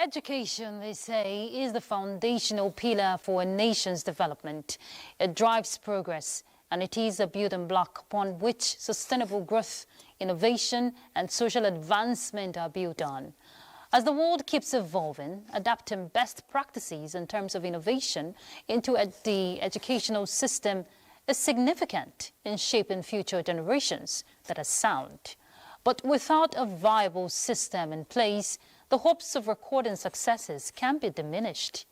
Education, they say, is the foundational pillar for a nation's development. It drives progress, and it is a building block upon which sustainable growth, innovation, and social advancement are built on. As the world keeps evolving, adapting best practices in terms of innovation into the educational system is significant in shaping future generations that are sound. But without a viable system in place, the hopes of recording successes can be diminished.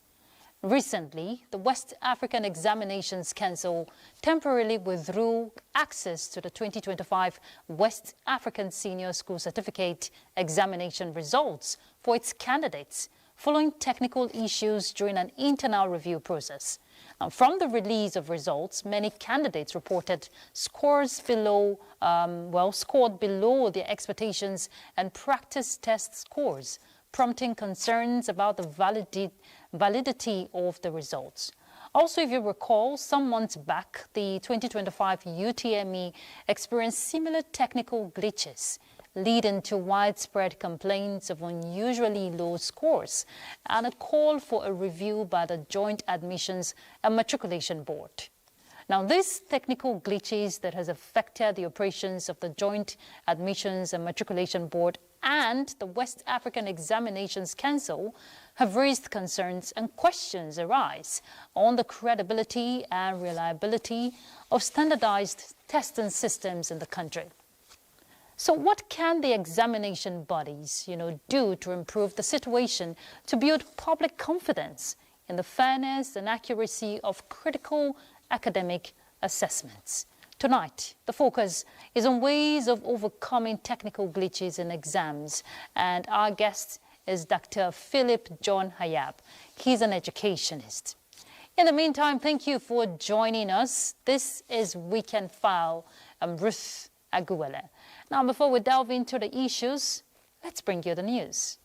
Recently, the West African Examinations Council temporarily withdrew access to the 2025 West African Senior School Certificate examination results for its candidates, following technical issues during an internal review process. Now, from the release of results, many candidates reported scored below their expectations and practice test scores, prompting concerns about the validity of the results. Also, if you recall, some months back, the 2025 UTME experienced similar technical glitches, leading to widespread complaints of unusually low scores and a call for a review by the Joint Admissions and Matriculation Board. Now, these technical glitches that has affected the operations of the Joint Admissions and Matriculation Board and the West African Examinations Council have raised concerns and questions arise on the credibility and reliability of standardized testing systems in the country. So what can the examination bodies, do to improve the situation to build public confidence in the fairness and accuracy of critical academic assessments? Tonight, the focus is on ways of overcoming technical glitches in exams, and our guest is Dr. Philip John Hayab. He's an educationist. In the meantime, thank you for joining us. This is Weekend File. I'm Ruth Aguwele. Now, before we delve into the issues, let's bring you the news.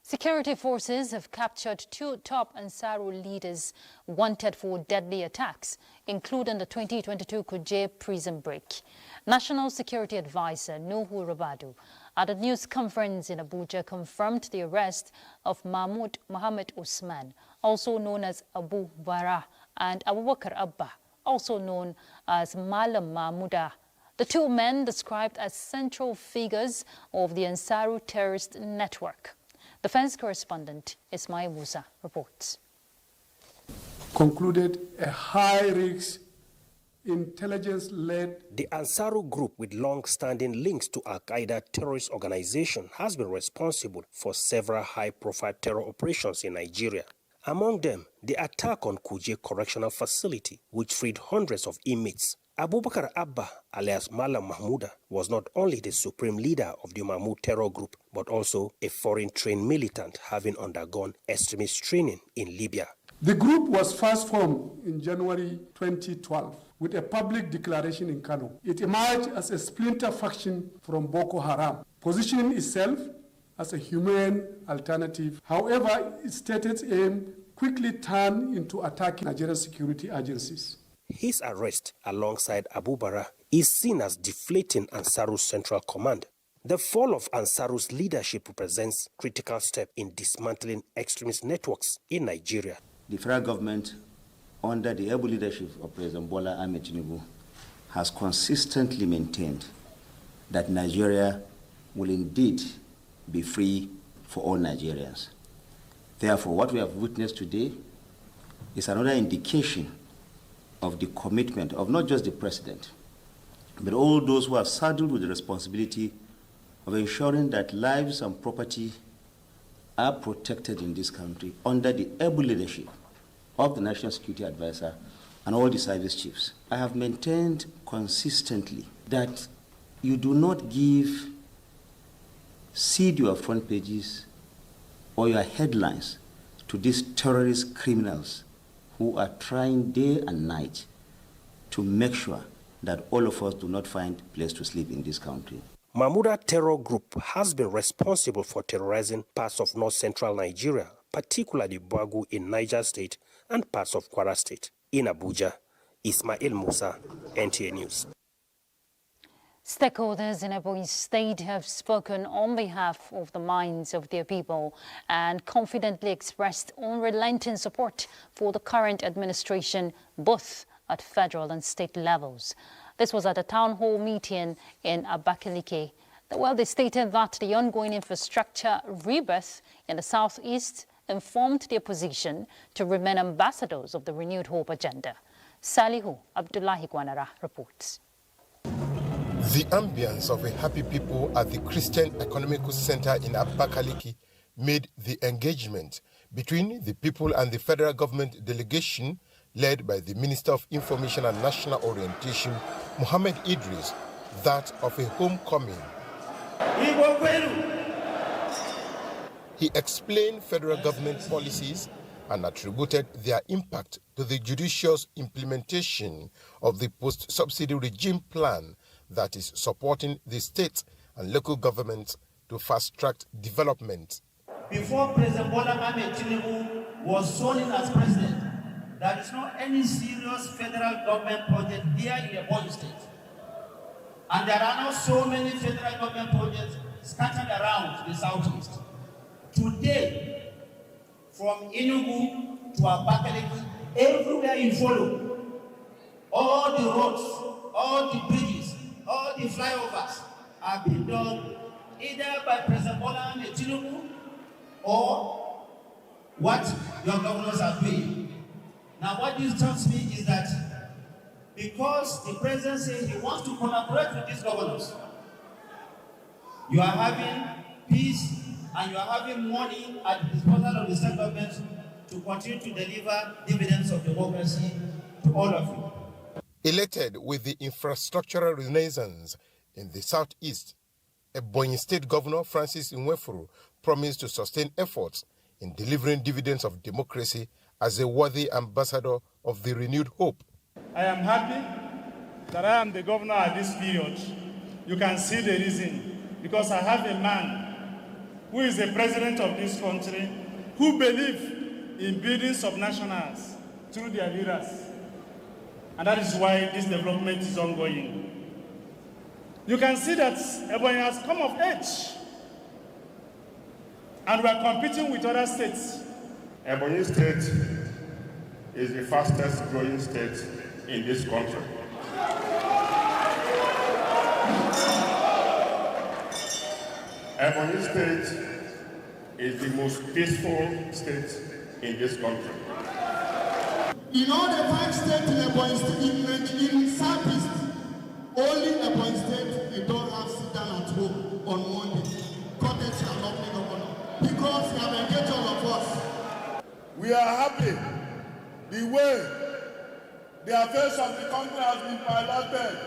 Security forces have captured 2 top Ansaru leaders wanted for deadly attacks, including the 2022 Kuje prison break. National Security Advisor Nuhu Rabadu at a news conference in Abuja confirmed the arrest of Mahmoud Mohammed Usman, also known as Abu Bara, and Abubakar Abba, also known as Malam Mahmouda. The 2 men described as central figures of the Ansaru terrorist network. Defense correspondent Ismail Musa reports. Concluded a high-risk intelligence-led. The Ansaru group, with long-standing links to Al-Qaeda terrorist organization, has been responsible for several high-profile terror operations in Nigeria. Among them, the attack on Kuje Correctional Facility, which freed hundreds of inmates. Abubakar Abba, alias Malam Mahmouda, was not only the supreme leader of the Mahmoud terror group, but also a foreign-trained militant having undergone extremist training in Libya. The group was first formed in January 2012 with a public declaration in Kano. It emerged as a splinter faction from Boko Haram, positioning itself as a humane alternative. However, its stated aim quickly turned into attacking Nigerian security agencies. His arrest, alongside Abu Bara, is seen as deflating Ansaru's central command. The fall of Ansaru's leadership represents a critical step in dismantling extremist networks in Nigeria. The federal government, under the able leadership of President Bola Ahmed Tinubu, has consistently maintained that Nigeria will indeed be free for all Nigerians. Therefore, what we have witnessed today is another indication of the commitment of not just the president, but all those who are saddled with the responsibility of ensuring that lives and property are protected in this country under the able leadership of the National Security Advisor and all the service chiefs. I have maintained consistently that you do not seed your front pages or your headlines to these terrorist criminals who are trying day and night to make sure that all of us do not find a place to sleep in this country. Mahmouda terror group has been responsible for terrorizing parts of north-central Nigeria, particularly Bagu in Niger State and parts of Kwara State. In Abuja, Ismail Musa, NTA News. Stakeholders in Enugu State have spoken on behalf of the minds of their people and confidently expressed unrelenting support for the current administration, both at federal and state levels. This was at a town hall meeting in Abakaliki. Well, they stated that the ongoing infrastructure rebirth in the southeast informed their position to remain ambassadors of the renewed hope agenda. Salihu Abdullahi Gwanara reports. The ambience of a happy people at the Christian Economical Center in Abakaliki made the engagement between the people and the federal government delegation led by the Minister of Information and National Orientation, Mohammed Idris, that of a homecoming. He explained federal government policies and attributed their impact to the judicious implementation of the post-subsidy regime plan that is supporting the state and local governments to fast-track development. Before President Bola Ahmed Tinubu was sworn in as president, there is not any serious federal government project here in the Enugu State. And there are not so many federal government projects scattered around the southeast. Today, from Enugu to Abakaliki, everywhere you follow, all the roads, all the bridges, all the flyovers are being done either by President Bola Ahmed Tinubu or what your governors are doing. Now, what this tells me is that because the president says he wants to collaborate with these governors, you are having peace and you are having money at the disposal of the state government to continue to deliver dividends of democracy to all of you. Elated with the infrastructural renaissance in the southeast, Ebonyi State Governor Francis Nwefuru promised to sustain efforts in delivering dividends of democracy as a worthy ambassador of the renewed hope. I am happy that I am the governor at this period. You can see the reason, because I have a man who is the president of this country who believes in building subnationals through their leaders. And that is why this development is ongoing. You can see that Ebonyi has come of age. And we are competing with other states. Ebonyi State is the fastest growing state in this country. Ebonyi State is the most peaceful state in this country. In all the 5 states in Ebonyi State, in Southeast, only Ebonyi State, you don't have sit down at home on Monday. Courtesy shall not be governor, because we have engaged all of us. We are happy the way the affairs of the country has been piloted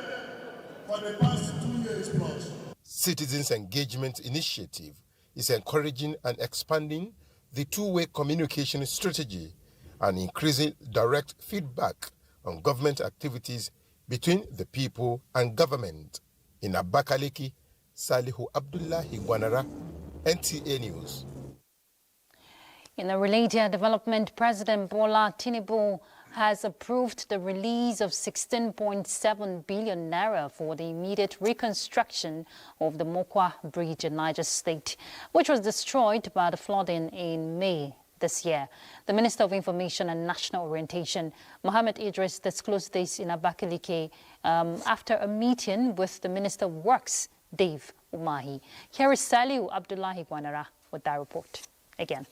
for the past 2 years plus. Citizens Engagement Initiative is encouraging and expanding the two-way communication strategy and increasing direct feedback on government activities between the people and government. In Abakaliki, Salihu Abdullahi Gwanara, NTA News. In a related development, President Bola Tinubu has approved the release of 16.7 billion naira for the immediate reconstruction of the Mokwa Bridge in Niger State, which was destroyed by the flooding in May this year. The Minister of Information and National Orientation, Mohammed Idris, disclosed this in Abakaliki after a meeting with the Minister of Works, Dave Umahi. Here is Saliu Abdullahi Gwanara with that report. Again.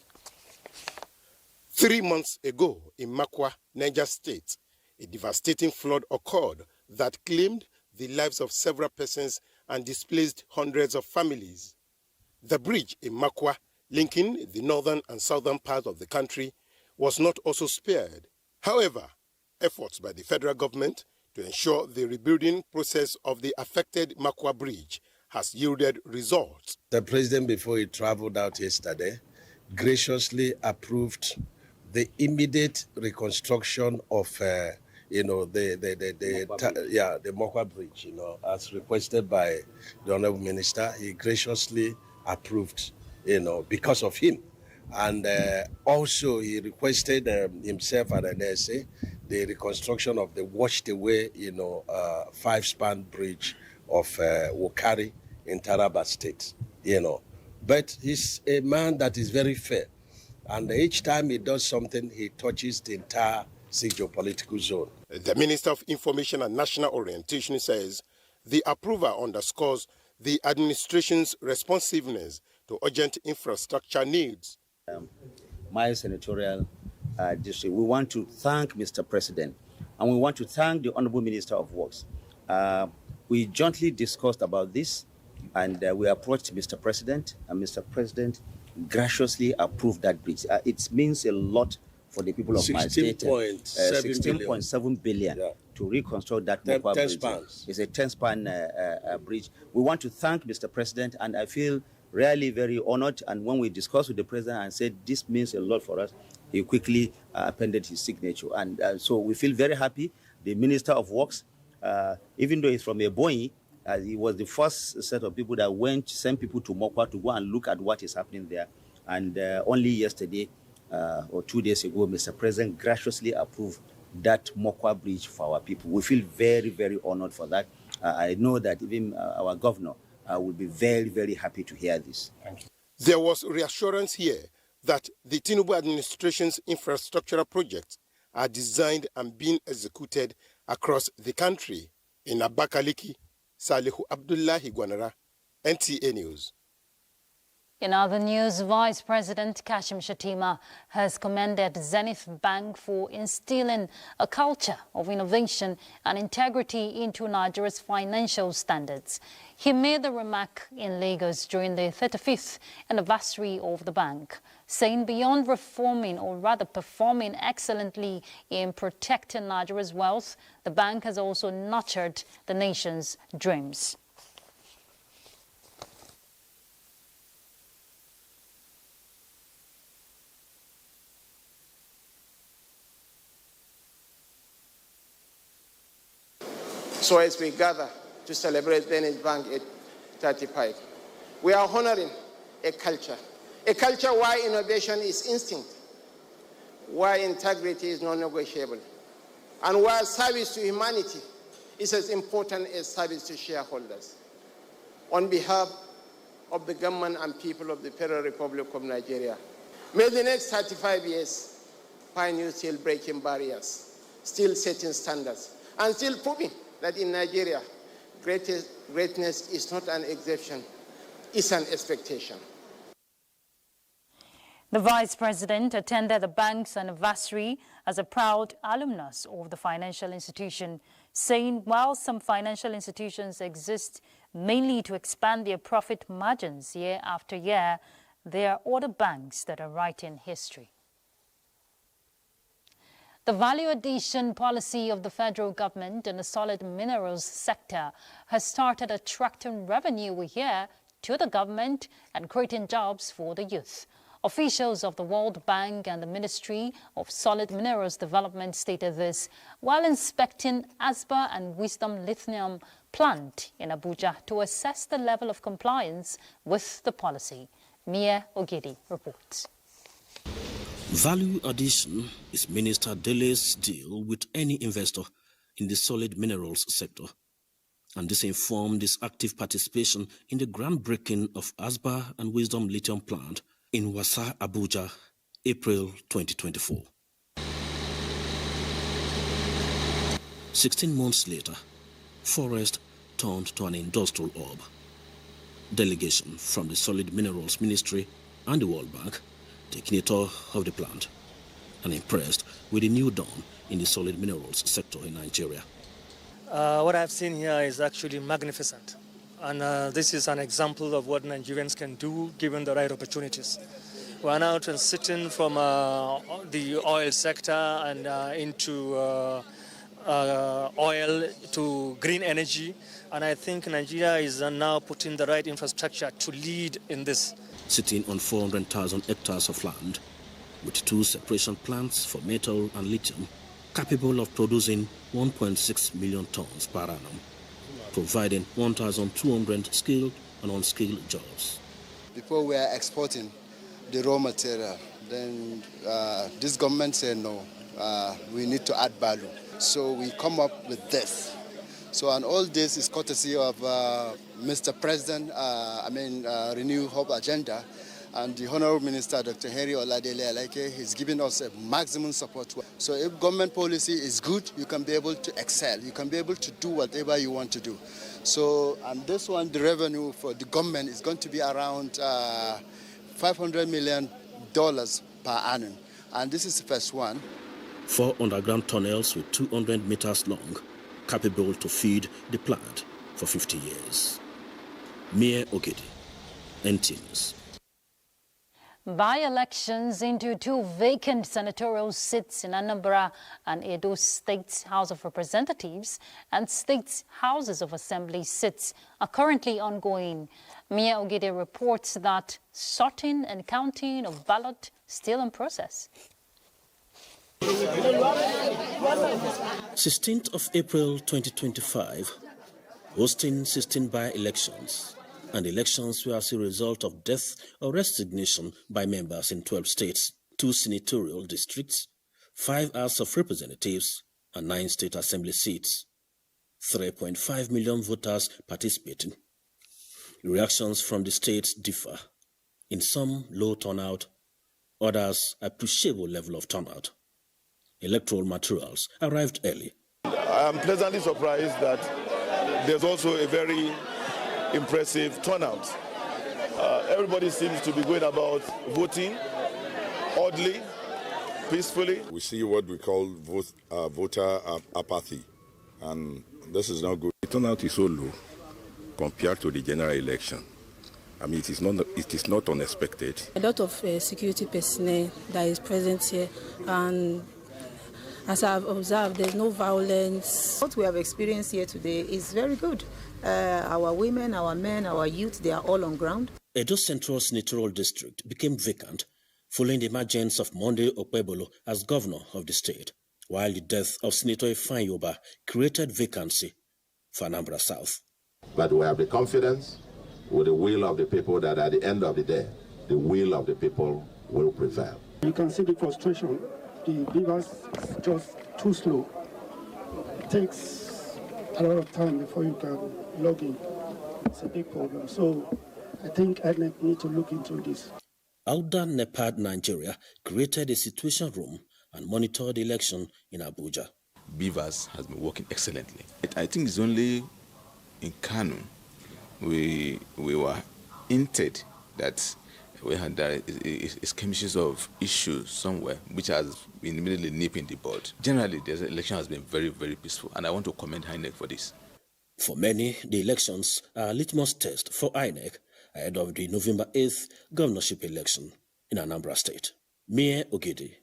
3 months ago in Makwa, Niger State, a devastating flood occurred that claimed the lives of several persons and displaced hundreds of families. The bridge in Makwa, linking the northern and southern parts of the country, was not also spared. However, efforts by the federal government to ensure the rebuilding process of the affected Makwa Bridge has yielded results. The president, before he traveled out yesterday, graciously approved the immediate reconstruction of, the Mokwa Bridge, as requested by the Honorable Minister. He graciously approved, because of him. And also he requested himself and NSA the reconstruction of the washed away, 5-span bridge of Wokari in Taraba State, But he's a man that is very fair. And each time he does something, he touches the entire geopolitical zone. The Minister of Information and National Orientation says the approval underscores the administration's responsiveness to urgent infrastructure needs. My senatorial district, we want to thank Mr. President, and we want to thank the Honorable Minister of Works. We jointly discussed about this, and we approached Mr. President, and Mr. President graciously approved that bridge. It means a lot for the people of my state. 16.7 billion to reconstruct that bridge. It's a 10-span bridge. We want to thank Mr. President, and I feel really very honored. And when we discussed with the president and said this means a lot for us, he quickly appended his signature. And so we feel very happy. The Minister of Works, even though he's from Ebonyi, he was the first set of people that sent people to Mokwa to go and look at what is happening there. And only yesterday or 2 days ago, Mr. President graciously approved that Mokwa bridge for our people. We feel very, very honored for that. I know that even our governor will be very, very happy to hear this. Thank you. There was reassurance here that the Tinubu administration's infrastructural projects are designed and being executed across the country. In Abakaliki, Salihu Abdullahi Gwanara, NTA News. In other news, Vice President Kashim Shettima has commended Zenith Bank for instilling a culture of innovation and integrity into Nigeria's financial standards. He made the remark in Lagos during the 35th anniversary of the bank, saying beyond reforming, or rather performing excellently in protecting Nigeria's wealth, the bank has also nurtured the nation's dreams. So as we gather to celebrate Zenith Bank at 35, we are honoring a culture where innovation is instinct, where integrity is non-negotiable, and where service to humanity is as important as service to shareholders. On behalf of the government and people of the Federal Republic of Nigeria, may the next 35 years find you still breaking barriers, still setting standards, and still proving that in Nigeria, greatness is not an exception, it's an expectation. The Vice President attended the bank's anniversary as a proud alumnus of the financial institution, saying while some financial institutions exist mainly to expand their profit margins year after year, there are other banks that are writing history. The value addition policy of the federal government in the solid minerals sector has started attracting revenue here to the government and creating jobs for the youth. Officials of the World Bank and the Ministry of Solid Minerals Development stated this while inspecting Asba and Wisdom Lithium plant in Abuja to assess the level of compliance with the policy. Mia Ogedi reports. Value addition is Minister Dele's deal with any investor in the solid minerals sector. And this informed his active participation in the groundbreaking of Asba and Wisdom Lithium plant in Wasa, Abuja, April 2024. 16 months later, forest turned to an industrial hub. Delegation from the Solid Minerals Ministry and the World Bank taking a tour of the plant and impressed with the new dawn in the solid minerals sector in Nigeria. What I've seen here is actually magnificent. And this is an example of what Nigerians can do given the right opportunities. We are now transiting from the oil sector and into oil to green energy. And I think Nigeria is now putting the right infrastructure to lead in this. Sitting on 400,000 hectares of land, with 2 separation plants for metal and lithium, capable of producing 1.6 million tons per annum, providing 1,200 skilled and unskilled jobs. Before we are exporting the raw material, then this government said no, we need to add value. So we come up with this. So, and all this is courtesy of Mr. President, Renew Hope Agenda, and the Honorable Minister, Dr. Henry Oladele Alake, is giving us a maximum support. So if government policy is good, you can be able to excel. You can be able to do whatever you want to do. So, and this one, the revenue for the government is going to be around $500 million per annum. And this is the first one. 4 underground tunnels with 200 meters long, capable to feed the plant for 50 years. Mie Ogidi, NT News. By-elections into 2 vacant senatorial seats in Anambra and Edo State House of Representatives and State Houses of Assembly seats are currently ongoing. Mie Ogidi reports that sorting and counting of ballot still in process. 16th of April 2025, hosting 16 by-elections. And elections were as a result of death or resignation by members in 12 states, 2 senatorial districts, 5 House of Representatives, and 9 state assembly seats. 3.5 million voters participating. Reactions from the states differ. In some, low turnout, others, appreciable level of turnout. Electoral materials arrived early. I am pleasantly surprised that there's also a very impressive turnout. Everybody seems to be going about voting orderly, peacefully. We see what we call voter apathy, and this is not good. The turnout is so low compared to the general election. I mean, it is not unexpected. A lot of security personnel that is present here, and as I've observed, there's no violence. What we have experienced here today is very good. Our women, our men, our youth, they are all on ground. Edo Central Senatorial District became vacant following the emergence of Monday Okpebolo as governor of the state, while the death of Senator Ifeanyi Ubah created vacancy for Anambra South. But we have the confidence with the will of the people that at the end of the day, the will of the people will prevail. You can see the frustration. The beavers is just too slow. It takes a lot of time before you can log in. It's a big problem. So I think INEC need to look into this. Auda Nepad, Nigeria, created a situation room and monitored the election in Abuja. Beavers has been working excellently. I think it's only in Kano we were hinted that we had skirmishes of issues somewhere, which has been immediately nipping the bud. Generally, the election has been very, very peaceful, and I want to commend INEC for this. For many, the elections are a litmus test for INEC ahead of the November 8th governorship election in Anambra State. Mie Ogidi,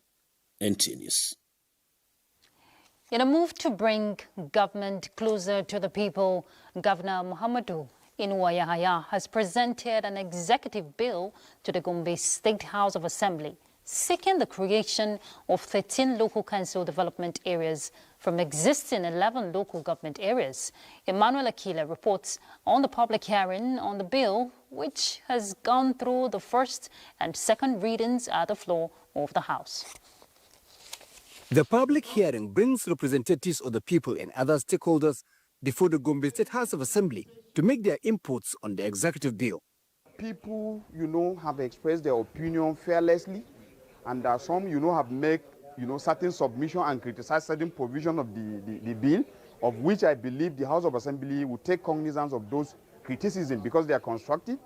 NT News. In a move to bring government closer to the people, Governor Muhammadu Inuwa has presented an executive bill to the Gombe State House of Assembly, seeking the creation of 13 local council development areas from existing 11 local government areas. Emmanuel Akila reports on the public hearing on the bill, which has gone through the first and second readings at the floor of the House. The public hearing brings representatives of the people and other stakeholders before the Gombe State House of Assembly to make their inputs on the executive bill. People, have expressed their opinion fearlessly, and some, have made, certain submission and criticized certain provision of the bill, of which I believe the House of Assembly will take cognizance of those criticisms because they are constructive.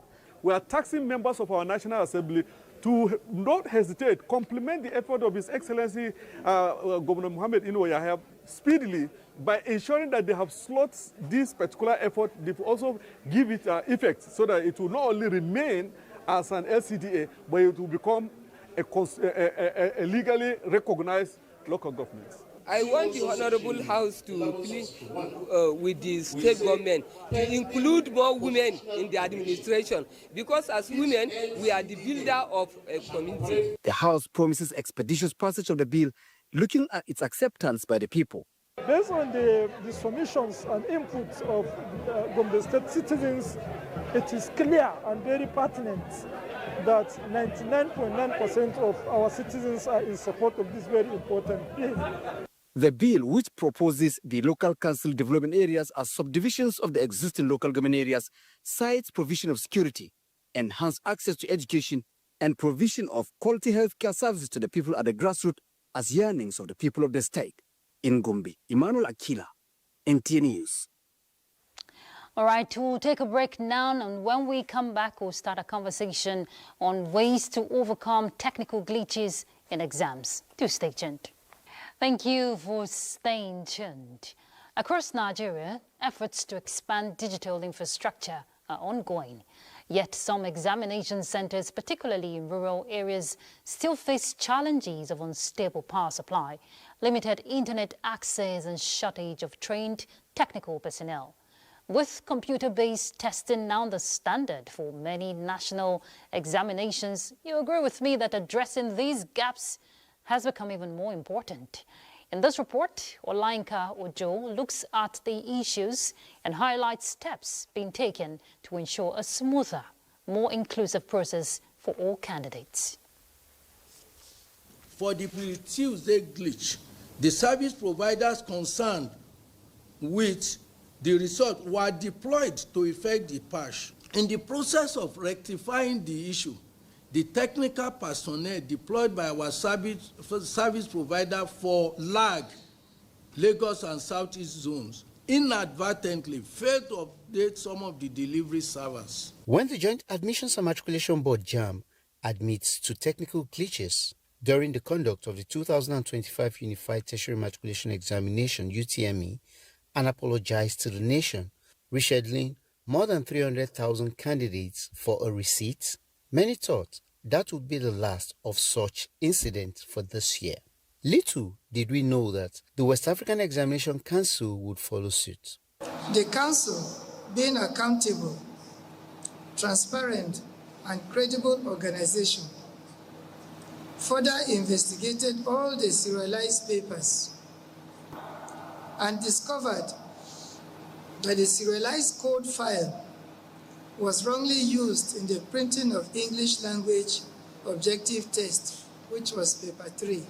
We are taxing members of our National Assembly to not hesitate, compliment the effort of His Excellency Governor Muhammad Inuwa speedily by ensuring that they have slotted this particular effort. They also give it effect so that it will not only remain as an LCDA, but it will become a legally recognized local government. I want the Honorable House to plead with the state government to include more women in the administration, because as women, we are the builder of a community. The House promises expeditious passage of the bill, looking at its acceptance by the people. Based on the submissions and inputs of Gombe State citizens, it is clear and very pertinent that 99.9% of our citizens are in support of this very important bill. The bill, which proposes the local council development areas as subdivisions of the existing local government areas, cites provision of security, enhanced access to education, and provision of quality healthcare services to the people at the grassroots as yearnings of the people of the state. In Gombe, Emmanuel Akila, NTN News. All right, we'll take a break now, and when we come back, we'll start a conversation on ways to overcome technical glitches in exams. Do stay tuned. Thank you for staying tuned. Across Nigeria, efforts to expand digital infrastructure are ongoing. Yet some examination centers, particularly in rural areas, still face challenges of unstable power supply, limited internet access and shortage of trained technical personnel. With computer-based testing now the standard for many national examinations, you agree with me that addressing these gaps has become even more important. In this report, Olainka Ojo looks at the issues and highlights steps being taken to ensure a smoother, more inclusive process for all candidates. For the Tuesday glitch, the service providers concerned with the result were deployed to effect the patch. In the process of rectifying the issue, the technical personnel deployed by our service provider for LAG, Lagos and Southeast zones, inadvertently failed to update some of the delivery servers. When the Joint Admissions and Matriculation Board JAMB admits to technical glitches during the conduct of the 2025 Unified Tertiary Matriculation Examination (UTME) and apologized to the nation, rescheduling more than 300,000 candidates for a receipt, many thought that would be the last of such incidents for this year. Little did we know that the West African Examination Council would follow suit. The Council, being accountable, transparent, and credible organization, further investigated all the serialized papers and discovered that the serialized code file was wrongly used in the printing of English language objective test, which was paper 3.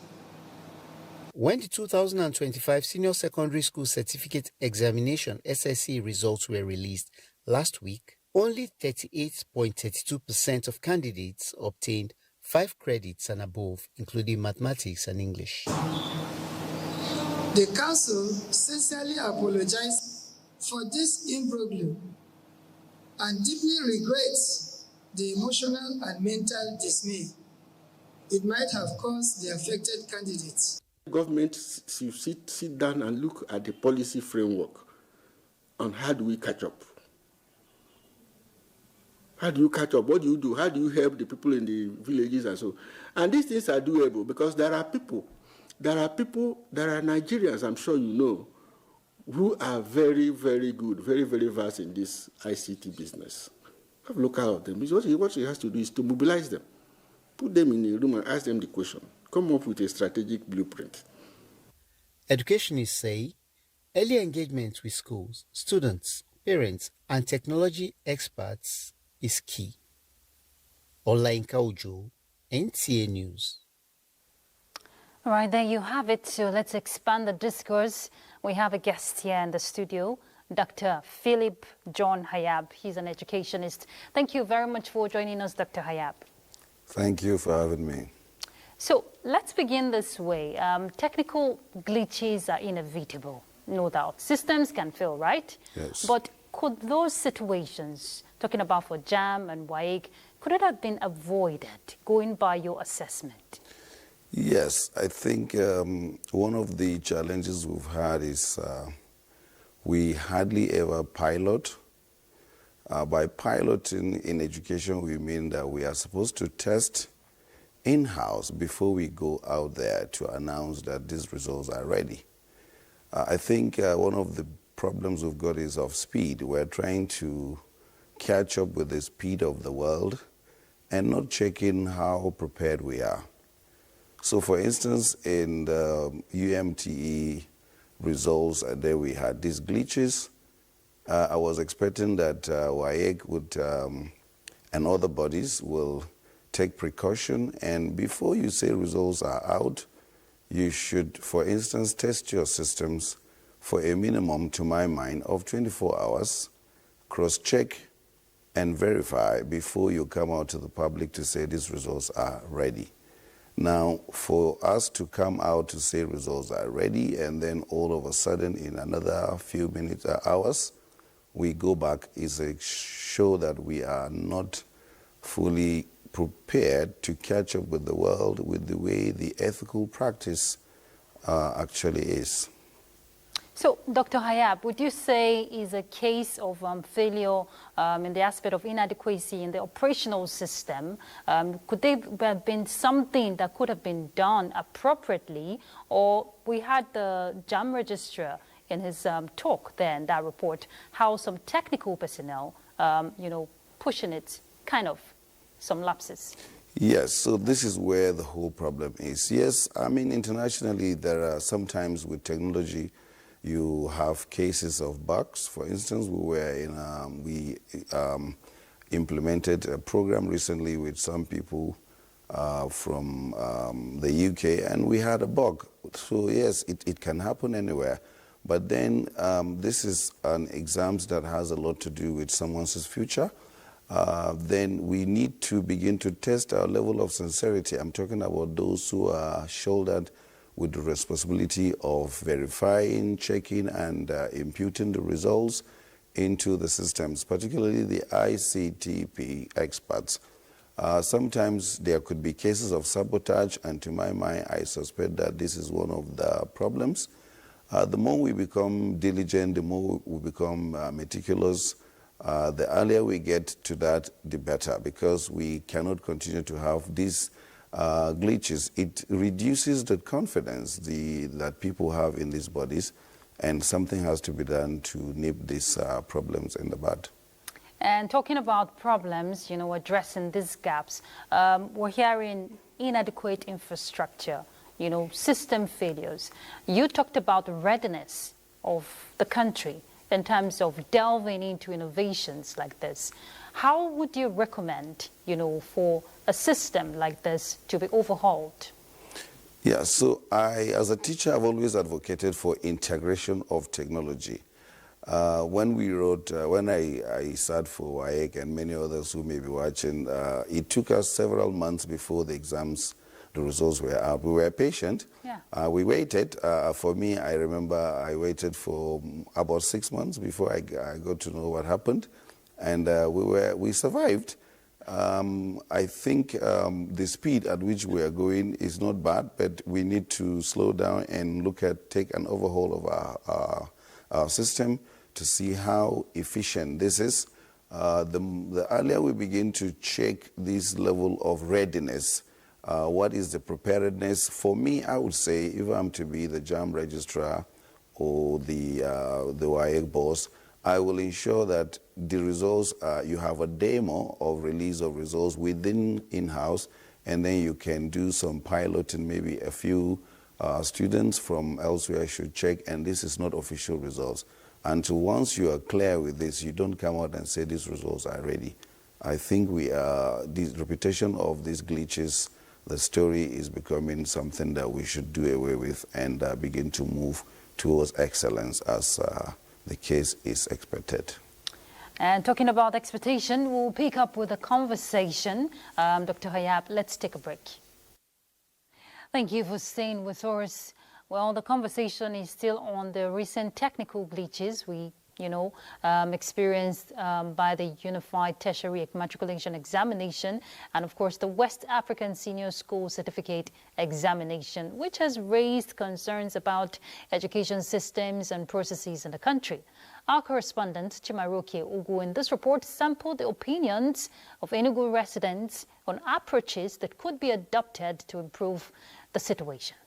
When the 2025 Senior Secondary School Certificate Examination SSC results were released last week, only 38.32% of candidates obtained 5 credits and above, including mathematics and English. The Council sincerely apologized for this imbroglio and deeply regrets the emotional and mental dismay it might have caused the affected candidates. Government should sit down and look at the policy framework on how do we catch up. How do you catch up? What do you do? How do you help the people in the villages and so? And these things are doable because there are Nigerians, I'm sure you know, who are very, very good, very, very vast in this ICT business. Have a look at them. What he has to do is to mobilize them, put them in a room and ask them the question, come up with a strategic blueprint. Educationists say early engagement with schools, students, parents, and technology experts is key. Olainka Ojo, NTA News. All right, there you have it. So let's expand the discourse. We have a guest here in the studio, Dr. Philip John Hayab. He's an educationist. Thank you very much for joining us, Dr. Hayab. Thank you for having me. So let's begin this way. Technical glitches are inevitable, no doubt. Systems can fail, right? Yes. But could those situations, talking about for JAM and WAEG, could it have been avoided, going by your assessment? Yes, I think one of the challenges we've had is we hardly ever pilot. By piloting in education, we mean that we are supposed to test in-house before we go out there to announce that these results are ready. I think one of the problems we've got is of speed. We're trying to catch up with the speed of the world and not checking how prepared we are. So for instance, in the UMTE results, there we had these glitches. I was expecting that WAEG would, and other bodies will take precaution, and before you say results are out, you should, for instance, test your systems for a minimum, to my mind, of 24 hours, cross-check and verify before you come out to the public to say these results are ready. Now, for us to come out to say results are ready, and then all of a sudden in another few minutes, hours, we go back, is a show that we are not fully prepared to catch up with the world with the way the ethical practice actually is. So, Dr. Hayab, would you say is a case of failure in the aspect of inadequacy in the operational system? Could there have been something that could have been done appropriately? Or we had the JAM registrar in his talk there in that report, how some technical personnel, pushing it, kind of some lapses. Yes, so this is where the whole problem is. Yes, I mean, internationally, there are sometimes with technology, you have cases of bugs. For instance, we implemented a program recently with some people from the UK, and we had a bug. So yes, it can happen anywhere. But then this is an exam that has a lot to do with someone's future. Then we need to begin to test our level of sincerity. I'm talking about those who are shouldered with the responsibility of verifying, checking, and imputing the results into the systems, particularly the ICTP experts. Sometimes there could be cases of sabotage, and to my mind, I suspect that this is one of the problems. The more we become diligent, the more we become meticulous, the earlier we get to that, the better, because we cannot continue to have these glitches. It reduces the confidence that people have in these bodies, and something has to be done to nip these problems in the bud. And talking about problems, addressing these gaps, we're hearing inadequate infrastructure, system failures. You talked about the readiness of the country in terms of delving into innovations like this. How would you recommend, for a system like this to be overhauled? Yeah, so as a teacher, I've always advocated for integration of technology. When I sat for WAEC and many others who may be watching, it took us several months before the exams, the results were out. We were patient. Yeah. We waited. For me, I remember I waited for about 6 months before I got to know what happened. And we survived. I think the speed at which we are going is not bad, but we need to slow down and take an overhaul of our system to see how efficient this is. The earlier we begin to check this level of readiness, what is the preparedness? For me, I would say, if I'm to be the JAM registrar or the WAEC boss, I will ensure that the results, you have a demo of release of results within in-house, and then you can do some piloting. Maybe a few students from elsewhere should check, and this is not official results. Until once you are clear with this, you don't come out and say these results are ready. I think the reputation of these glitches, the story is becoming something that we should do away with and begin to move towards excellence as the case is expected. And talking about expectation, we'll pick up with a conversation. Dr. Hayab, let's take a break. Thank you for staying with us. Well, the conversation is still on the recent technical glitches we experienced by the Unified Tertiary Matriculation Examination and, of course, the West African Senior School Certificate Examination, which has raised concerns about education systems and processes in the country. Our correspondent, Chimaroke Ugu, in this report sampled the opinions of Enugu residents on approaches that could be adopted to improve the situation.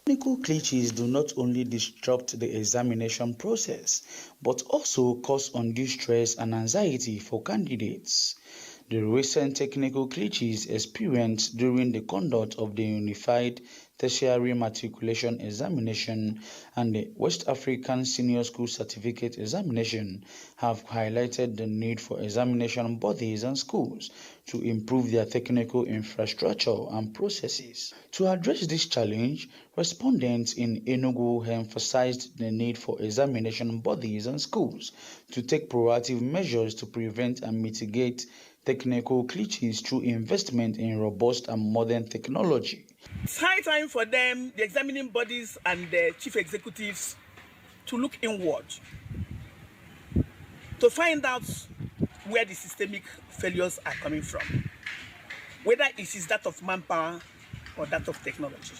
Technical glitches do not only disrupt the examination process, but also cause undue stress and anxiety for candidates. The recent technical glitches experienced during the conduct of the Unified Tertiary Matriculation Examination and the West African Senior School Certificate Examination have highlighted the need for examination bodies and schools to improve their technical infrastructure and processes. To address this challenge, respondents in Enugu emphasized the need for examination bodies and schools to take proactive measures to prevent and mitigate technical glitches through investment in robust and modern technology. It's high time for them, the examining bodies and the chief executives, to look inward, to find out where the systemic failures are coming from, whether it is that of manpower or that of technology.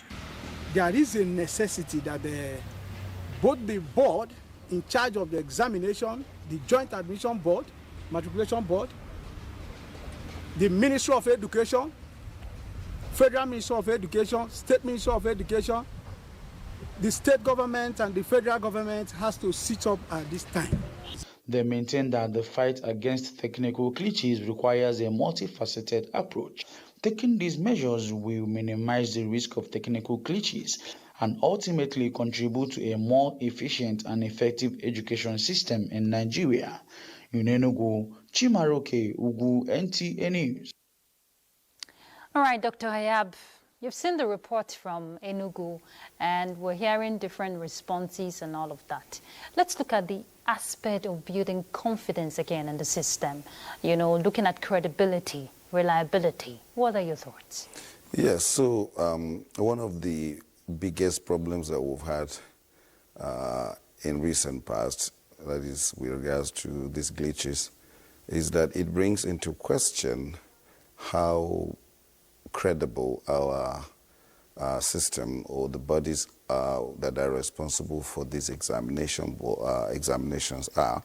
There is a necessity that both the board in charge of the examination, the Joint Admission Board, Matriculation Board, the Ministry of Education, Federal Ministry of Education, State Ministry of Education, the state government and the federal government has to sit up at this time. They maintain that the fight against technical glitches requires a multifaceted approach. Taking these measures will minimize the risk of technical glitches and ultimately contribute to a more efficient and effective education system in Nigeria. In Enugu, Chimaroke Ugu, NTA News. All right, Dr. Hayab, you've seen the report from Enugu, and we're hearing different responses and all of that. Let's look at the aspect of building confidence again in the system, looking at credibility, reliability. What are your thoughts? Yes, so one of the biggest problems that we've had in recent past, that is with regards to these glitches, is that it brings into question how credible our system or the bodies that are responsible for these examinations are.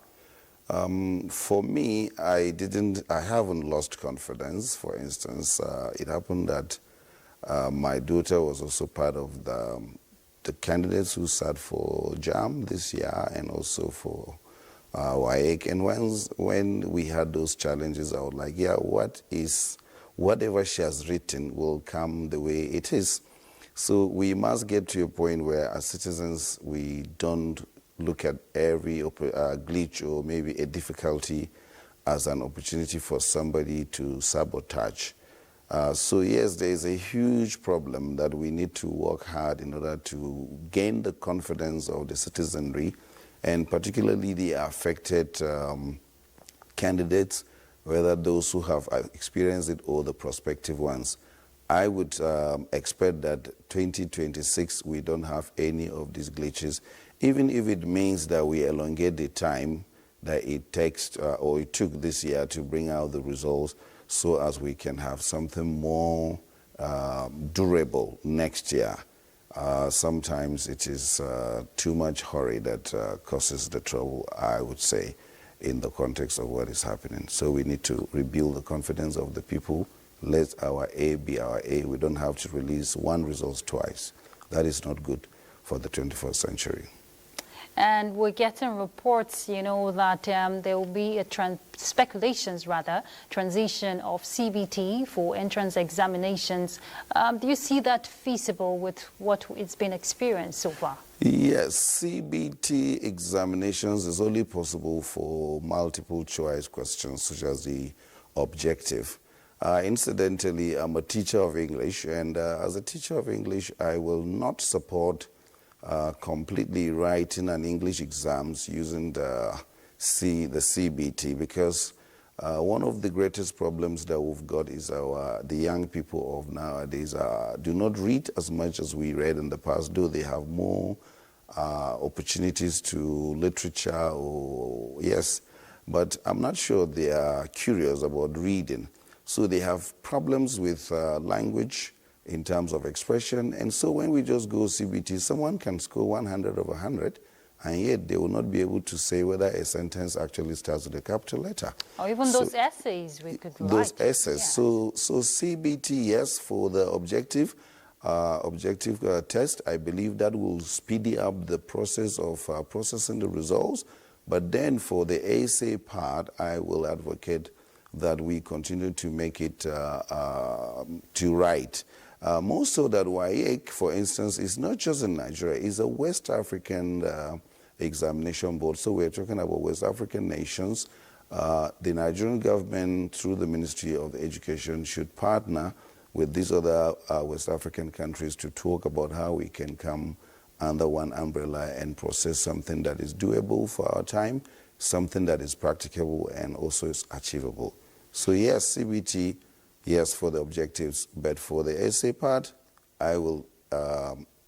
For me, I haven't lost confidence. For instance, it happened that my daughter was also part of the candidates who sat for JAM this year and also for WAEC. And when we had those challenges, I was like, yeah, whatever she has written will come the way it is. So we must get to a point where as citizens, we don't look at every glitch or maybe a difficulty as an opportunity for somebody to sabotage. So yes, there is a huge problem that we need to work hard in order to gain the confidence of the citizenry, and particularly the affected candidates, whether those who have experienced it or the prospective ones. I would expect that 2026 we don't have any of these glitches, even if it means that we elongate the time that it takes or it took this year to bring out the results, so as we can have something more durable next year. Sometimes it is too much hurry that causes the trouble, I would say, in the context of what is happening. So we need to rebuild the confidence of the people. Let our A be our A. We don't have to release one result twice. That is not good for the 21st century. And we're getting reports, that there will be speculations, transition of CBT for entrance examinations. Do you see that feasible with what it's been experienced so far? Yes, CBT examinations is only possible for multiple choice questions, such as the objective. Incidentally, I'm a teacher of English, and as a teacher of English, I will not support completely writing an English exams using the CBT, because one of the greatest problems that we've got is the young people of nowadays do not read as much as we read in the past, though they have more opportunities to literature, but I'm not sure they are curious about reading. So they have problems with language in terms of expression. And so when we just go CBT, someone can score 100 over 100, and yet they will not be able to say whether a sentence actually starts with a capital letter. Or even those essays we could write. Those essays. Yeah. So CBT, yes, for the objective test, I believe that will speed up the process of processing the results. But then for the essay part, I will advocate that we continue to make it to write. More so that WAEC, for instance, is not just in Nigeria, it's a West African examination board. So we're talking about West African nations. The Nigerian government, through the Ministry of Education, should partner with these other West African countries to talk about how we can come under one umbrella and process something that is doable for our time, something that is practicable and also is achievable. So yes, CBT, yes, for the objectives, but for the essay part, I will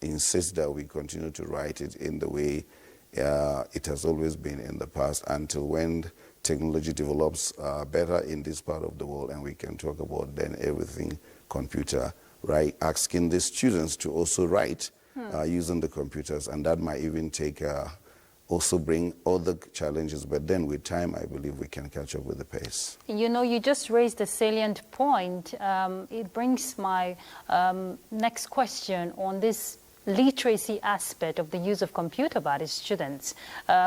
insist that we continue to write it in the way it has always been in the past, until when technology develops better in this part of the world and we can talk about then everything computer, right? Asking the students to also write using the computers, and that might even take also bring other challenges, but then with time, I believe we can catch up with the pace. You know, you just raised a salient point. It brings my next question on this literacy aspect of the use of computer by the students,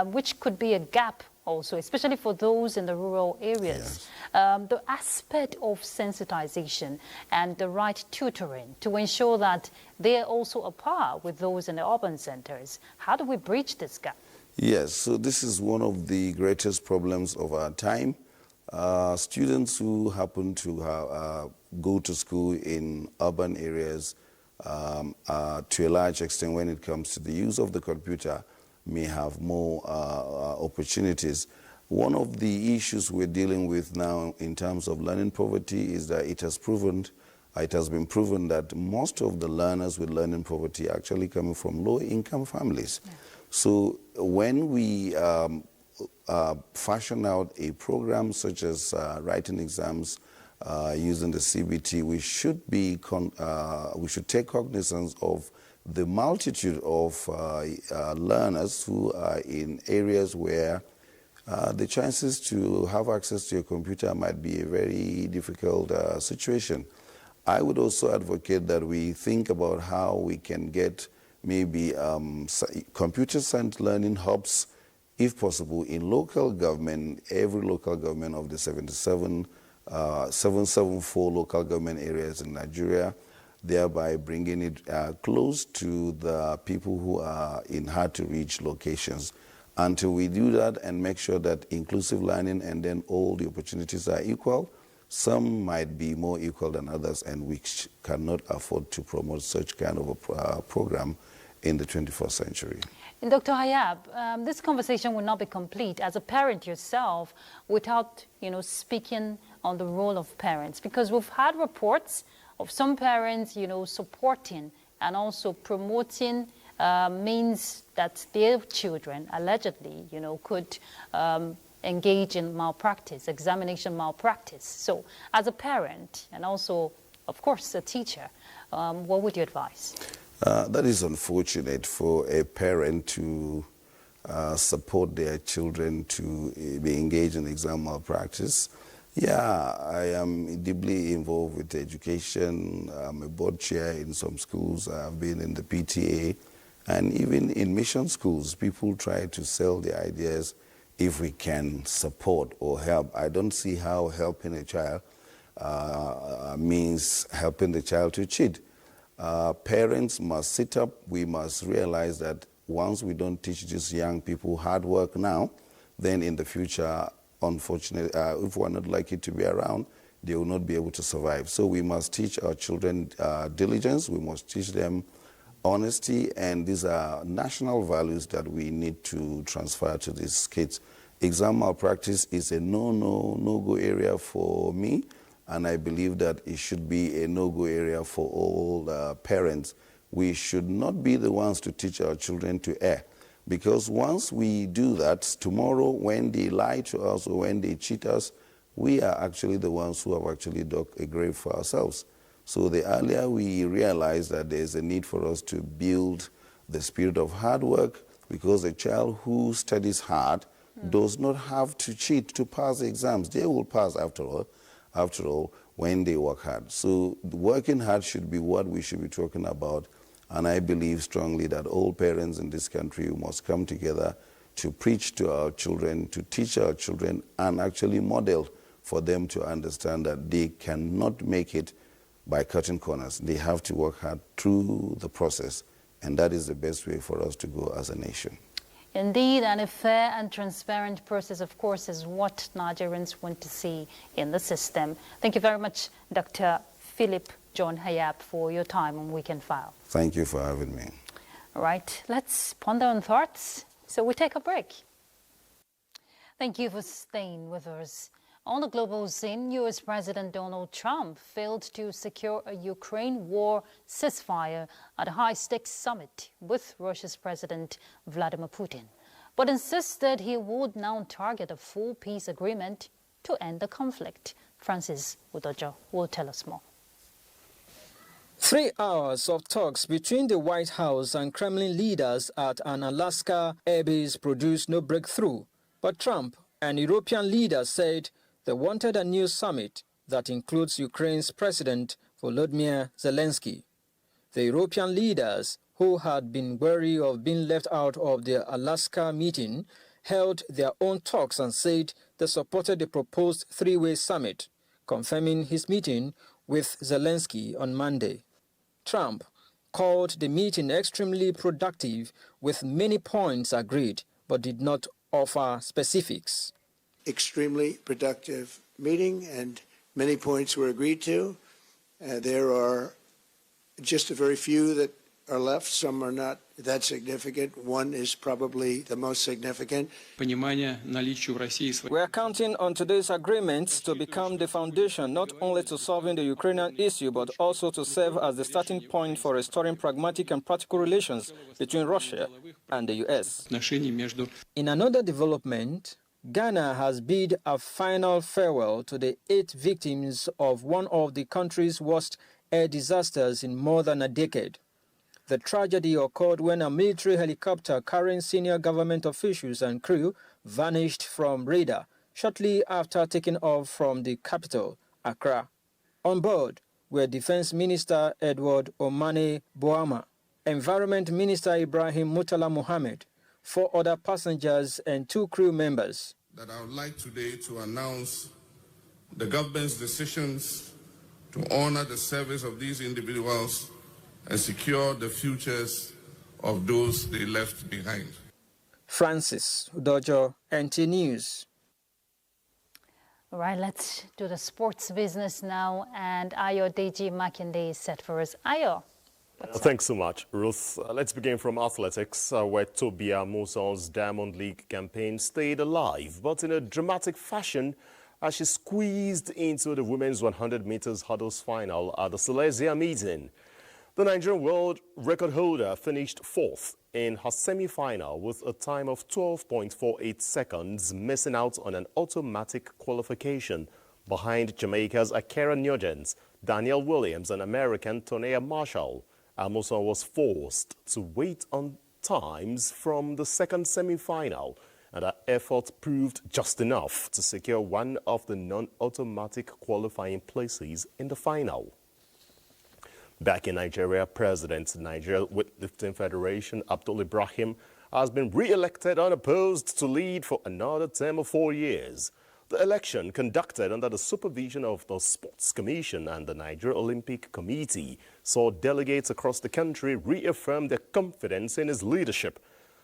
which could be a gap also, especially for those in the rural areas. Yes. The aspect of sensitization and the right tutoring to ensure that they're also a par with those in the urban centers. How do we bridge this gap? Yes, so this is one of the greatest problems of our time. Students who happen to go to school in urban areas, to a large extent when it comes to the use of the computer, may have more opportunities. One of the issues we're dealing with now in terms of learning poverty is that it has been proven that most of the learners with learning poverty are actually coming from low-income families. Yeah. So when we fashion out a program such as writing exams using the CBT, we should take cognizance of the multitude of learners who are in areas where the chances to have access to a computer might be a very difficult situation. I would also advocate that we think about how we can get maybe computer-science learning hubs, if possible, in local government, every local government of the 774 local government areas in Nigeria, thereby bringing it close to the people who are in hard-to-reach locations. Until we do that and make sure that inclusive learning and then all the opportunities are equal, some might be more equal than others, and we cannot afford to promote such kind of a program in the 21st century. And Dr. Hayab, this conversation will not be complete as a parent yourself without, speaking on the role of parents, because we've had reports of some parents, supporting and also promoting means that their children allegedly, could engage in malpractice, examination malpractice. So as a parent and also, of course, a teacher, what would you advise? That is unfortunate for a parent to support their children to be engaged in exam malpractice. Yeah, I am deeply involved with education. I'm a board chair in some schools. I've been in the PTA. And even in mission schools, people try to sell their ideas if we can support or help. I don't see how helping a child means helping the child to cheat. Parents must sit up. We must realize that once we don't teach these young people hard work now, then in the future, unfortunately, if we're not likely to be around, they will not be able to survive. So we must teach our children diligence. We must teach them honesty, and these are national values that we need to transfer to these kids. Exam malpractice is a no-go area for me, and I believe that it should be a no-go area for all parents. We should not be the ones to teach our children to err, because once we do that, tomorrow when they lie to us or when they cheat us, we are actually the ones who have actually dug a grave for ourselves. So the earlier we realize that there's a need for us to build the spirit of hard work, because a child who studies hard does not have to cheat to pass the exams. They will pass after all, when they work hard. So working hard should be what we should be talking about. And I believe strongly that all parents in this country must come together to preach to our children, to teach our children, and actually model for them to understand that they cannot make it by cutting corners. They have to work hard through the process, and that is the best way for us to go as a nation. Indeed, and a fair and transparent process, of course, is what Nigerians want to see in the system. Thank you very much, Dr. Philip John Hayab, for your time on Weekend File. Thank you for having me. All right, let's ponder on thoughts. So we take a break. Thank you for staying with us. On the global scene, U.S. President Donald Trump failed to secure a Ukraine war ceasefire at a high-stakes summit with Russia's President Vladimir Putin, but insisted he would now target a full peace agreement to end the conflict. Francis Udojo will tell us more. 3 hours of talks between the White House and Kremlin leaders at an Alaska airbase produced no breakthrough, but Trump and European leaders said they wanted a new summit that includes Ukraine's President Volodymyr Zelensky. The European leaders, who had been wary of being left out of the Alaska meeting, held their own talks and said they supported the proposed three-way summit, confirming his meeting with Zelensky on Monday. Trump called the meeting extremely productive, with many points agreed, but did not offer specifics. Extremely productive meeting, and many points were agreed to. There are just a very few that are left. Some are not that significant. One is probably the most significant. We are counting on today's agreements to become the foundation not only to solving the Ukrainian issue, but also to serve as the starting point for restoring pragmatic and practical relations between Russia and the U.S. In another development, Ghana has bid a final farewell to the 8 victims of one of the country's worst air disasters in more than a decade. The tragedy occurred when a military helicopter carrying senior government officials and crew vanished from radar shortly after taking off from the capital, Accra. On board were Defense Minister Edward Omane Boama, Environment Minister Ibrahim Murtala Mohammed, 4 other passengers and 2 crew members. That I would like today to announce the government's decisions to honor the service of these individuals and secure the futures of those they left behind. Francis Udojo, NT News. All right, let's do the sports business now, and Ayo Deji Makinde is set for us. Ayo. Thanks so much, Ruth. Let's begin from athletics, where Tobia Moson's Diamond League campaign stayed alive, but in a dramatic fashion as she squeezed into the women's 100 meters hurdles final at the Silesia meeting. The Nigerian world record holder finished 4th in her semi-final with a time of 12.48 seconds, missing out on an automatic qualification behind Jamaica's Akera Nugent, Danielle Williams, and American Tonea Marshall. Amoson was forced to wait on times from the second semi-final, and her effort proved just enough to secure one of the non-automatic qualifying places in the final. Back in Nigeria, President Nigeria Weightlifting Federation Abdul Ibrahim has been re-elected unopposed to lead for another term of 4 years. The election, conducted under the supervision of the Sports Commission and the Nigeria Olympic Committee, saw delegates across the country reaffirm their confidence in his leadership.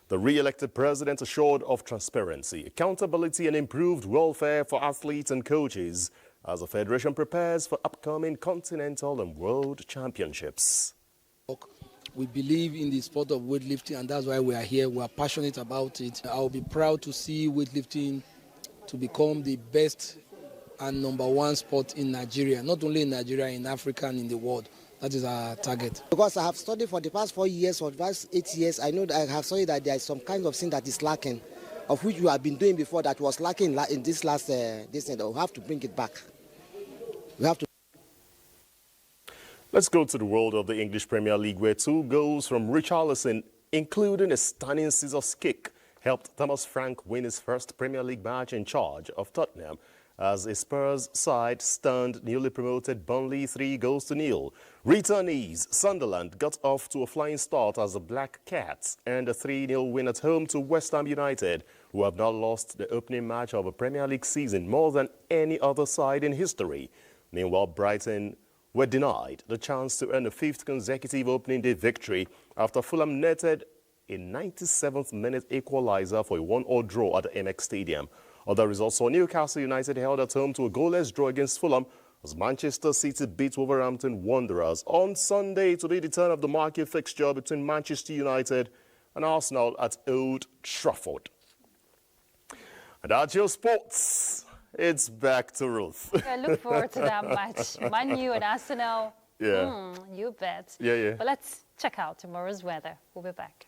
The re-elected president assured of transparency, accountability, and improved welfare for athletes and coaches as the federation prepares for upcoming continental and world championships. We believe in the sport of weightlifting, and that's why we are here. We are passionate about it. I will be proud to see weightlifting to become the best and #1 sport in Nigeria, not only in Nigeria, in Africa and in the world. That is our target. Because I have studied for the past 4 years or the past 8 years, I know that I have studied that there is some kind of thing that is lacking, of which we have been doing before that was lacking in this last this thing. We have to bring it back. We have to. Let's go to the world of the English Premier League, where 2 goals from Richarlison, including a stunning scissors kick, helped Thomas Frank win his first Premier League match in charge of Tottenham as a Spurs side stunned newly promoted Burnley 3-0. Returnees Sunderland got off to a flying start as the Black Cats earned a 3-0 win at home to West Ham United, who have now lost the opening match of a Premier League season more than any other side in history. Meanwhile, Brighton were denied the chance to earn a 5th consecutive opening day victory after Fulham netted a 97th minute equalizer for a 1-1 draw at the MX Stadium. Other results saw Newcastle United held at home to a goalless draw against Fulham as Manchester City beat Wolverhampton Wanderers. On Sunday, to be the turn of the marquee fixture between Manchester United and Arsenal at Old Trafford. And that's your sports. It's back to Ruth. I look forward to that match. Man U and Arsenal. Yeah. You bet. Yeah. But let's check out tomorrow's weather. We'll be back.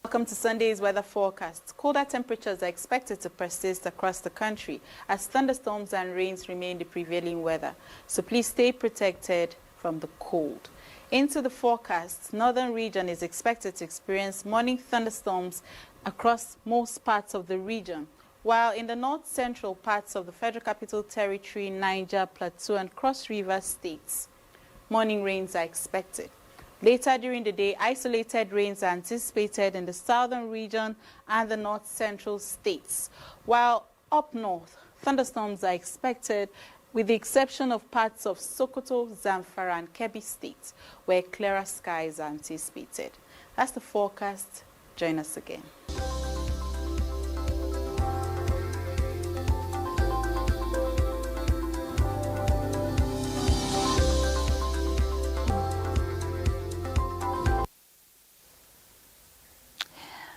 Welcome to Sunday's weather forecast. Colder temperatures are expected to persist across the country as thunderstorms and rains remain the prevailing weather. So please stay protected from the cold. Into the forecast, northern region is expected to experience morning thunderstorms across most parts of the region, while in the north-central parts of the Federal Capital Territory, Niger, Plateau, and Cross River states, morning rains are expected. Later during the day, isolated rains are anticipated in the southern region and the north-central states, while up north, thunderstorms are expected with the exception of parts of Sokoto, Zamfara, and Kebbi states, where clearer skies are anticipated. That's the forecast. Join us again.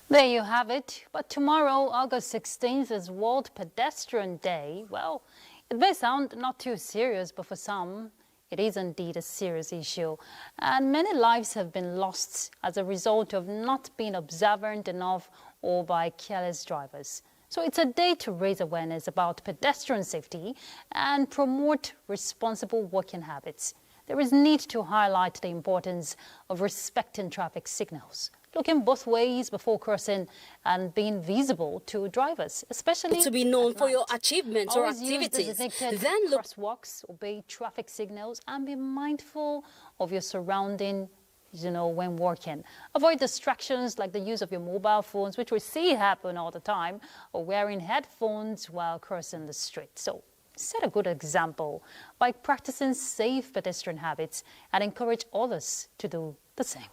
There you have it. But tomorrow, August 16th, is World Pedestrian Day. Well, it may sound not too serious, but for some, it is indeed a serious issue. And many lives have been lost as a result of not being observant enough or by careless drivers. So it's a day to raise awareness about pedestrian safety and promote responsible walking habits. There is need to highlight the importance of respecting traffic signals, looking both ways before crossing, and being visible to drivers, especially to be known for your achievements or activities. Then look crosswalks, obey traffic signals, and be mindful of your surrounding, when working. Avoid distractions like the use of your mobile phones, which we see happen all the time, or wearing headphones while crossing the street. So set a good example by practicing safe pedestrian habits and encourage others to do the same.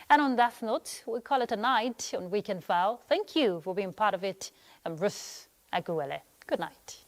And on that note, we call it a night on Weekend File. Thank you for being part of it. I'm Ruth Aguele. Good night.